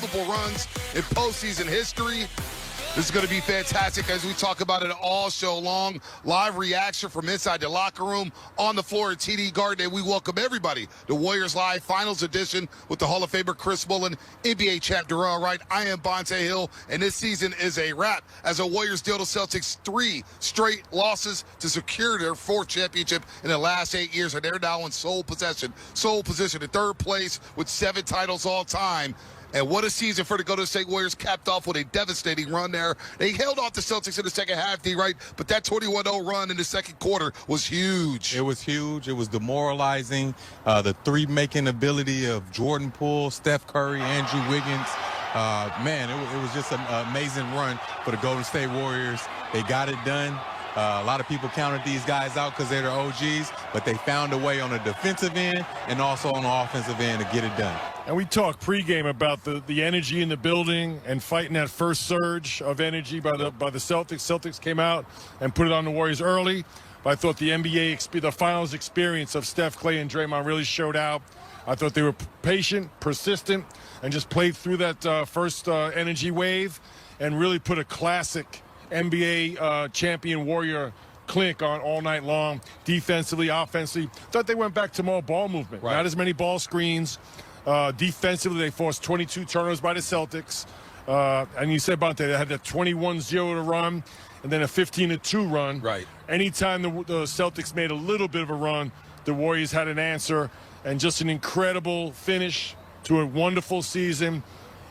unbelievable runs in postseason history. This is going to be fantastic as we talk about it all show long. Live reaction from inside the locker room, on the floor at TD Garden, and we welcome everybody to Warriors Live Finals Edition with the Hall of Famer Chris Mullin, NBA champ Durrell Wright. I am Bonte Hill, and this season is a wrap as the Warriors deal the Celtics 3 straight losses to secure their 4th championship in the last 8 years, and they're now in sole position in third place with 7 titles all time. And what a season for the Golden State Warriors, capped off with a devastating run there. They held off the Celtics in the second half, D-Right, but that 21-0 run in the second quarter was huge. It was huge. It was demoralizing. The three-making ability of Jordan Poole, Steph Curry, Andrew Wiggins. Man, it was just an amazing run for the Golden State Warriors. They got it done. A lot of people counted these guys out because they're the OGs, but they found a way on the defensive end and also on the offensive end to get it done. And we talked pregame about the energy in the building and fighting that first surge of energy by the Celtics. Celtics came out and put it on the Warriors early. But I thought the finals experience of Steph, Clay, and Draymond really showed out. I thought they were patient, persistent, and just played through that first energy wave and really put a classic NBA champion Warrior clink on all night long, defensively, offensively. Thought they went back to more ball movement, right. Not as many ball screens. Defensively, they forced 22 turnovers by the Celtics. And you said about that, they had a 21-0 to run and then a 15-2 run. Right. Anytime the Celtics made a little bit of a run, the Warriors had an answer, and just an incredible finish to a wonderful season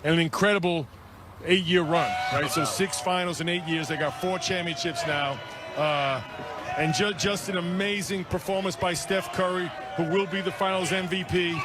and an incredible 8-year run, right? So 6 finals in 8 years. They got 4 championships now. And just an amazing performance by Steph Curry, who will be the finals MVP.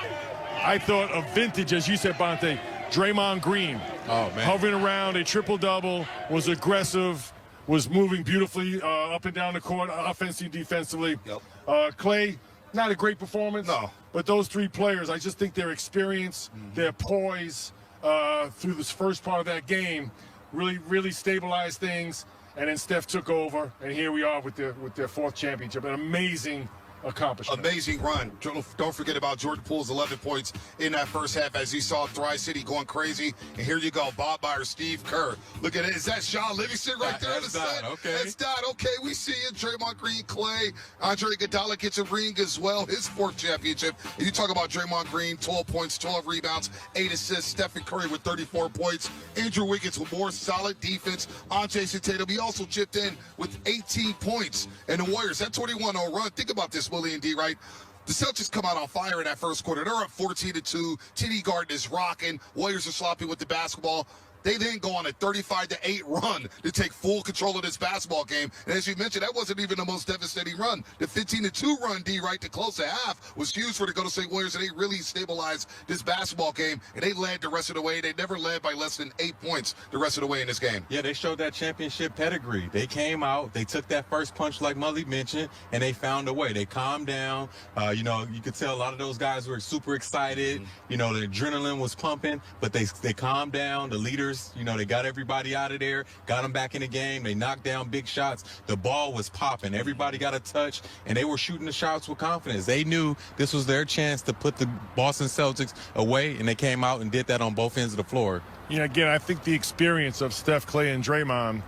I thought of vintage, as you said, Bonte, Draymond Green. Oh, man. Hovering around, a triple-double, was aggressive, was moving beautifully up and down the court, offensively, defensively. Yep. Clay, not a great performance. No. But those 3 players, I just think their experience, their poise through this first part of that game really stabilized things. And then Steph took over, and here we are with their 4th championship. An amazing accomplishment. Amazing run. Don't forget about Jordan Poole's 11 points in that first half as you saw Tri-City going crazy. And here you go, Bob Myers, Steve Kerr. Look at it. Is that Sean Livingston right there? That's Don, okay. That's Don. Okay, we see it. Draymond Green, Clay, Andre Iguodala gets a ring as well, his 4th championship. And you talk about Draymond Green, 12 points, 12 rebounds, 8 assists. Stephen Curry with 34 points. Andrew Wiggins with more solid defense. Jason Tatum, he also chipped in with 18 points. And the Warriors, that 21-0 run, think about this, Willie and D, right? The Celtics come out on fire in that first quarter. They're up 14-2. TD Garden is rocking. Warriors are sloppy with the basketball. They then go on a 35-8 run to take full control of this basketball game. And as you mentioned, that wasn't even the most devastating run. The 15-2 run, D, right, to close the half was huge for the Golden State Warriors, and they really stabilized this basketball game, and they led the rest of the way. They never led by less than 8 points the rest of the way in this game. Yeah, they showed that championship pedigree. They came out, they took that first punch like Mully mentioned, and they found a way. They calmed down. You could tell a lot of those guys were super excited. The adrenaline was pumping, but they calmed down. The leaders, they got everybody out of there, got them back in the game. They knocked down big shots. The ball was popping. Everybody got a touch, and they were shooting the shots with confidence. They knew this was their chance to put the Boston Celtics away, and they came out and did that on both ends of the floor. Again, I think the experience of Steph, Clay, and Draymond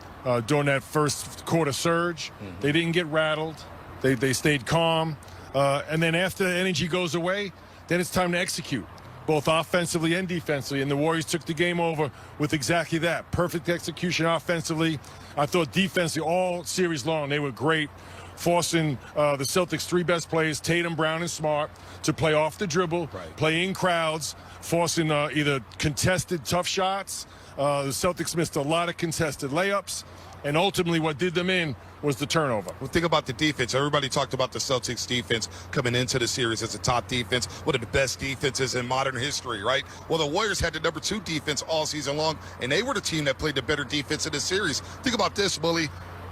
during that first quarter surge, they didn't get rattled. They stayed calm. And then after the energy goes away, then it's time to execute, both offensively and defensively. And the Warriors took the game over with exactly that. Perfect execution offensively. I thought defensively all series long, they were great, forcing the Celtics' 3 best players, Tatum, Brown, and Smart, to play off the dribble, play in crowds, forcing either contested tough shots. The Celtics missed a lot of contested layups. And ultimately what did them in was the turnover. Well, think about the defense. Everybody talked about the Celtics defense coming into the series as a top defense, one of the best defenses in modern history, right? Well, the Warriors had the number 2 defense all season long, and they were the team that played the better defense in the series. Think about this, Willie.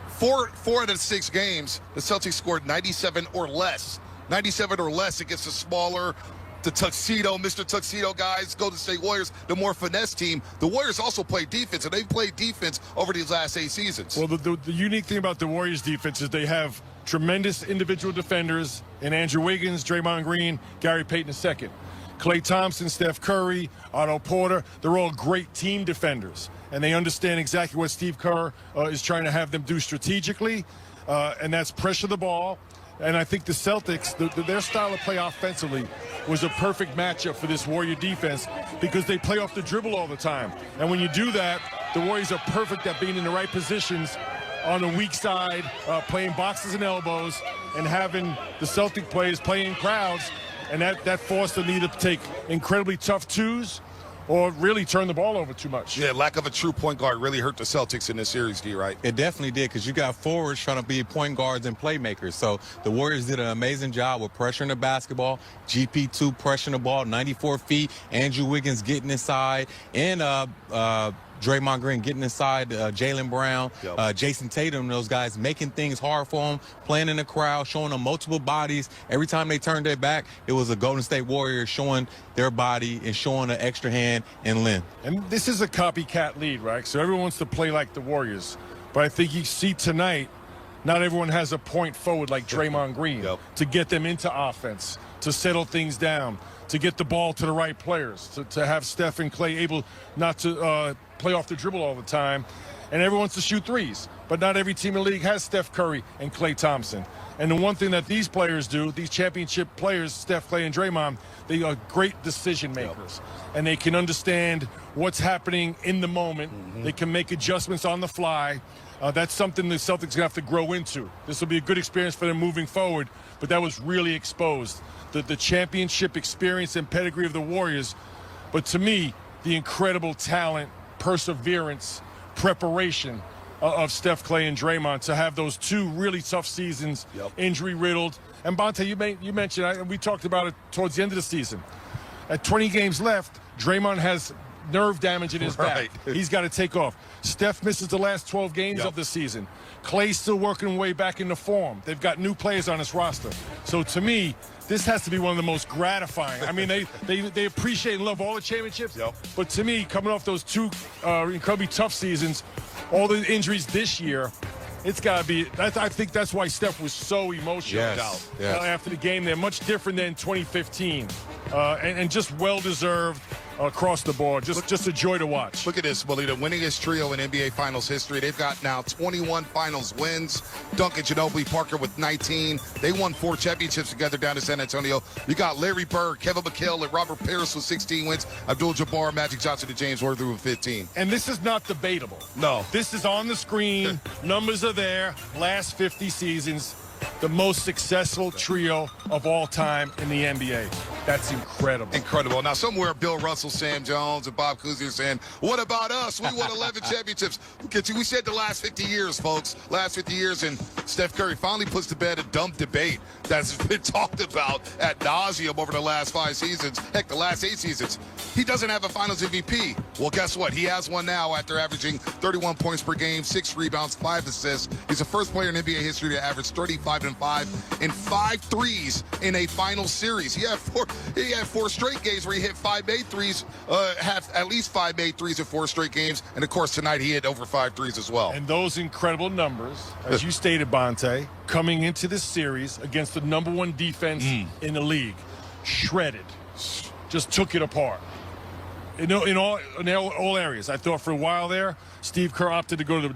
4 out of 6 games, the Celtics scored 97 or less. 97 or less against the smaller, the tuxedo, Mr. Tuxedo guys, Golden State Warriors, the more finesse team. The Warriors also play defense, and they've played defense over these last 8 seasons. Well, the unique thing about the Warriors defense is they have tremendous individual defenders in Andrew Wiggins, Draymond Green, Gary Payton II. Klay Thompson, Steph Curry, Otto Porter, they're all great team defenders. And they understand exactly what Steve Kerr is trying to have them do strategically, and that's pressure the ball. And I think the Celtics, their style of play offensively was a perfect matchup for this Warrior defense because they play off the dribble all the time. And when you do that, the Warriors are perfect at being in the right positions on the weak side, playing boxes and elbows, and having the Celtic players playing crowds. And that forced them either to take incredibly tough twos or really turn the ball over too much. Yeah, lack of a true point guard really hurt the Celtics in this series, D, right? It definitely did, because you got forwards trying to be point guards and playmakers. So the Warriors did an amazing job with pressuring the basketball. GP2 pressuring the ball, 94 feet. Andrew Wiggins getting inside, and Draymond Green getting inside, Jaylen Brown, Jason Tatum, those guys making things hard for them, playing in the crowd, showing them multiple bodies. Every time they turned their back, it was a Golden State Warrior showing their body and showing an extra hand and length. And this is a copycat league, right? So everyone wants to play like the Warriors. But I think you see tonight, not everyone has a point forward like Draymond Green to get them into offense, to settle things down, to get the ball to the right players, to have Steph and Klay able not to play off the dribble all the time. And everyone wants to shoot threes. But not every team in the league has Steph Curry and Klay Thompson. And the one thing that these players do, these championship players, Steph, Klay, and Draymond, they are great decision makers. And they can understand what's happening in the moment. They can make adjustments on the fly. That's something the Celtics are going to have to grow into. This will be a good experience for them moving forward, but that was really exposed. The championship experience and pedigree of the Warriors, but to me, the incredible talent, perseverance, preparation of Steph, Klay, and Draymond to have those two really tough seasons, injury-riddled. And Bonte, you mentioned, we talked about it towards the end of the season. At 20 games left, Draymond has nerve damage in his back. He's got to take off. Steph misses the last 12 games of the season. Klay's still working way back into form. They've got new players on this roster. So to me, this has to be one of the most gratifying. I mean, they appreciate and love all the championships. But to me, coming off those two incredibly tough seasons, all the injuries this year, it's got to be. I think that's why Steph was so emotional after the game. They're much different than 2015, and just well-deserved across the board. Just a joy to watch. Look at this, Willie, the winningest trio in NBA Finals history. They've got now 21 Finals wins. Duncan, Ginobili, Parker with 19. They won 4 championships together down in San Antonio. You got Larry Bird, Kevin McHale, and Robert Parrish with 16 wins. Abdul-Jabbar, Magic Johnson, and James Worthy with 15. And this is not debatable. No. This is on the screen. Numbers are there. Last 50 seasons, the most successful trio of all time in the NBA. That's incredible. Incredible. Now, somewhere Bill Russell, Sam Jones, and Bob Cousy are saying, what about us? We won 11 championships. We said the last 50 years, folks. Last 50 years, and Steph Curry finally puts to bed a dumb debate that's been talked about ad nauseum over the last 5 seasons. Heck, the last 8 seasons. He doesn't have a Finals MVP. Well, guess what? He has one now after averaging 31 points per game, 6 rebounds, 5 assists. He's the first player in NBA history to average 35 and 5 and 5 threes in a final series. He had 4 straight games where he hit 5 made threes, at least 5 made threes in 4 straight games. And of course, tonight he hit over 5 threes as well. And those incredible numbers, as you stated, Bonte, coming into this series against the #1 defense in the league, shredded, just took it apart. In all areas. I thought for a while there, Steve Kerr opted to go to the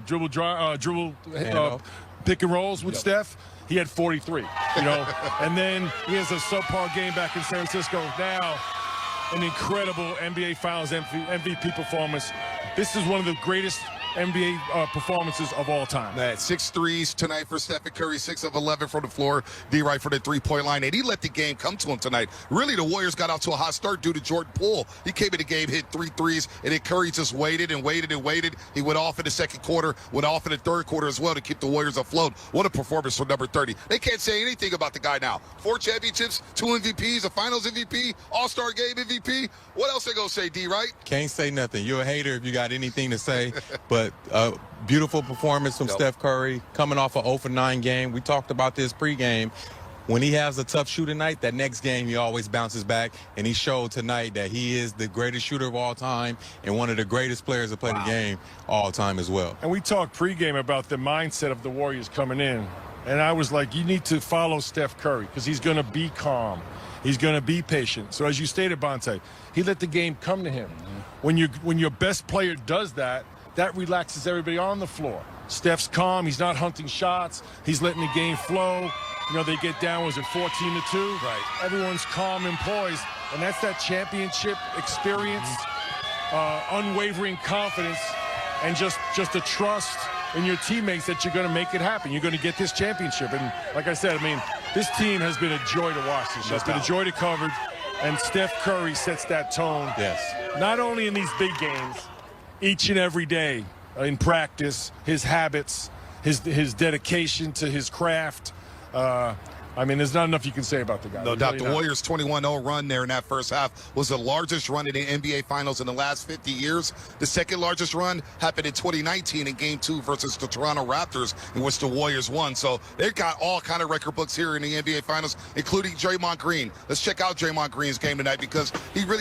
dribble pick and rolls with Steph. He had 43, and then he has a subpar game back in San Francisco. Now, an incredible NBA Finals MVP performance. This is one of the greatest NBA performances of all time. 6 threes tonight for Stephen Curry, 6 of 11 from the floor. D-Right for the 3-point line, and he let the game come to him tonight. Really, the Warriors got out to a hot start due to Jordan Poole. He came in the game, hit 3 threes, and then Curry just waited and waited and waited. He went off in the second quarter, went off in the third quarter as well to keep the Warriors afloat. What a performance for number 30. They can't say anything about the guy now. 4 championships, 2 MVPs, a Finals MVP, All-Star Game MVP. What else they gonna say, D-Right? Can't say nothing. You're a hater if you got anything to say, but beautiful performance from Steph Curry, coming off an 0 for 9 game. We talked about this pregame. When he has a tough shooting night, that next game he always bounces back, and he showed tonight that he is the greatest shooter of all time and one of the greatest players to play the game all time as well. And we talked pregame about the mindset of the Warriors coming in, and I was like, you need to follow Steph Curry because he's going to be calm. He's going to be patient. So as you stated, Bonte, he let the game come to him. When your best player does that, that relaxes everybody on the floor. Steph's calm. He's not hunting shots. He's letting the game flow. You know, they get down, was it 14-2? Right. Everyone's calm and poised. And that's that championship experience, unwavering confidence, and just a trust in your teammates that you're going to make it happen. You're going to get this championship. And like I said, I mean, this team has been a joy to watch this year. It's been a joy to cover. And Steph Curry sets that tone. Yes. Not only in these big games, each and every day in practice, his habits, his dedication to his craft. I mean, there's not enough you can say about the guy. No doubt. The Warriors' 21-0 run there in that first half was the largest run in the NBA Finals in the last 50 years. The second largest run happened in 2019 in Game 2 versus the Toronto Raptors, in which the Warriors won. So they've got all kind of record books here in the NBA Finals, including Draymond Green. Let's check out Draymond Green's game tonight because he really